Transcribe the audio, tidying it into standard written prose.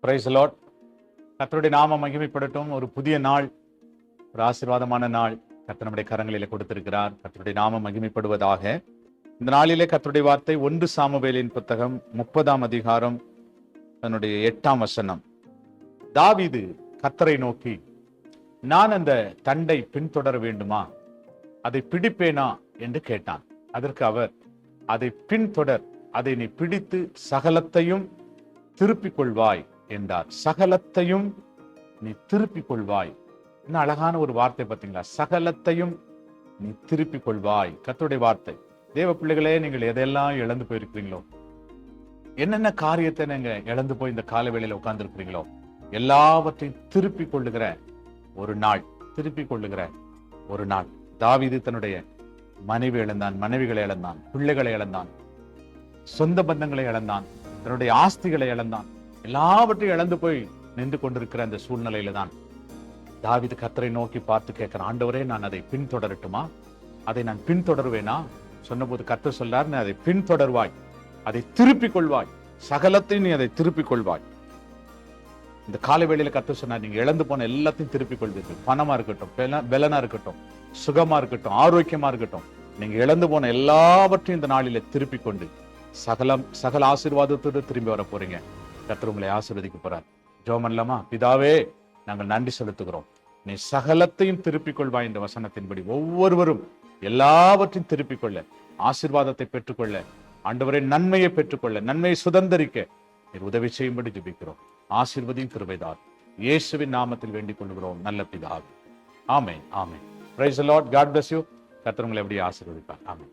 Price the Lord. கர்த்தருடைய நாமம் மகிமைப்படட்டும். ஒரு புதிய நாள், ஒரு ஆசீர்வாதமான நாள் கர்த்தர் நம்முடைய கரங்களிலே கொடுத்திருக்கிறார். கர்த்தருடைய நாமம் மகிமைப்படுவதாக. இந்த நாளிலே கர்த்தருடைய வார்த்தை 1 சாமுவேலின் புத்தகம் 30ஆம் அதிகாரம் தன்னுடைய 8ஆம் வசனம். தாவீது கர்த்தரை நோக்கி, நான் அந்த தண்டை பின்தொடர வேண்டுமா, அதை பிடிப்பேனா என்று கேட்டான். அதற்கு அவர், அதை பின்தொடர், அதை நீ பிடித்து சகலத்தையும் திருப்பிக் கொள்வாய் என்றார். சகலத்தையும் நீ திருப்பிக் கொள்வாய். என்ன அழகான ஒரு வார்த்தை பார்த்தீங்களா? சகலத்தையும் நீ திருப்பிக் கொள்வாய். கர்த்தருடைய வார்த்தை. தேவ பிள்ளைகளே, நீங்கள் எதெல்லாம் இழந்து போயிருக்கிறீங்களோ, என்னென்ன காரியத்தை நீங்க இழந்து போய் இந்த கால வேளையில உட்கார்ந்து இருக்கிறீங்களோ, எல்லாவற்றையும் திருப்பிக் கொள்ளுகிற ஒரு நாள், திருப்பிக் கொள்ளுகிற ஒரு நாள். தாவீது தன்னுடைய மனைவி இழந்தான், மனைவிகளை இழந்தான், பிள்ளைகளை இழந்தான், சொந்த பந்தங்களை இழந்தான், தன்னுடைய ஆஸ்திகளை இழந்தான். எல்லாவற்றையும் இழந்து போய் நின்று கொண்டிருக்கிற அந்த சூழ்நிலையில தான் தாவீது கர்த்தரை நோக்கி பார்த்து கேட்கிறான், ஆண்டவரே, நான் அதை பின்தொடரட்டுமா, அதை நான் பின்தொடருவேனா? சொன்னபோது கர்த்தர் சொல்றார், நீ அதை பின்தொடர்வாய், அதை திருப்பிக் கொள்வாய், சகலத்தையும் நீ அதை திருப்பிக் கொள்வாய். இந்த காலை வேளையில கர்த்தர் சொன்னார், நீங்க இழந்து போன எல்லாத்தையும் திருப்பிக் கொள்வீர்கள். பணமா இருக்கட்டும், பலனா இருக்கட்டும், சுகமா இருக்கட்டும், ஆரோக்கியமா இருக்கட்டும், நீங்க இழந்து போன எல்லாவற்றையும் இந்த நாளில திருப்பிக் கொண்டு சகல ஆசீர்வாதத்தோடு திரும்பி வர போறீங்க. கர்த்தர் உங்களை ஆசீர்வதிக்க போறார். ஜெபம் பண்ணலாமா? பிதாவே, நாங்கள் நன்றி செலுத்துகிறோம். நீ சகலத்தையும் திருப்பிக் கொள்வாய் என்ற வசனத்தின்படி ஒவ்வொருவரும் எல்லாவற்றையும் திருப்பிக் கொள்ள, ஆசீர்வாதத்தை பெற்றுக்கொள்ள, ஆண்டவரே நன்மையை பெற்றுக்கொள்ள, நன்மையை சுதந்தரிக்க நீர் உதவி செய்யும்படி ஜெபிக்கிறோம். ஆசீர்வதியும் கிருபைதார் இயேசுவின் நாமத்தில் வேண்டிக் கொள்கிறோம் நல்ல பிதாவே. Amen, amen. Praise the Lord. God bless you. கர்த்தர் உங்களை அப்படியே ஆசீர்வதிப்பார். ஆமென்.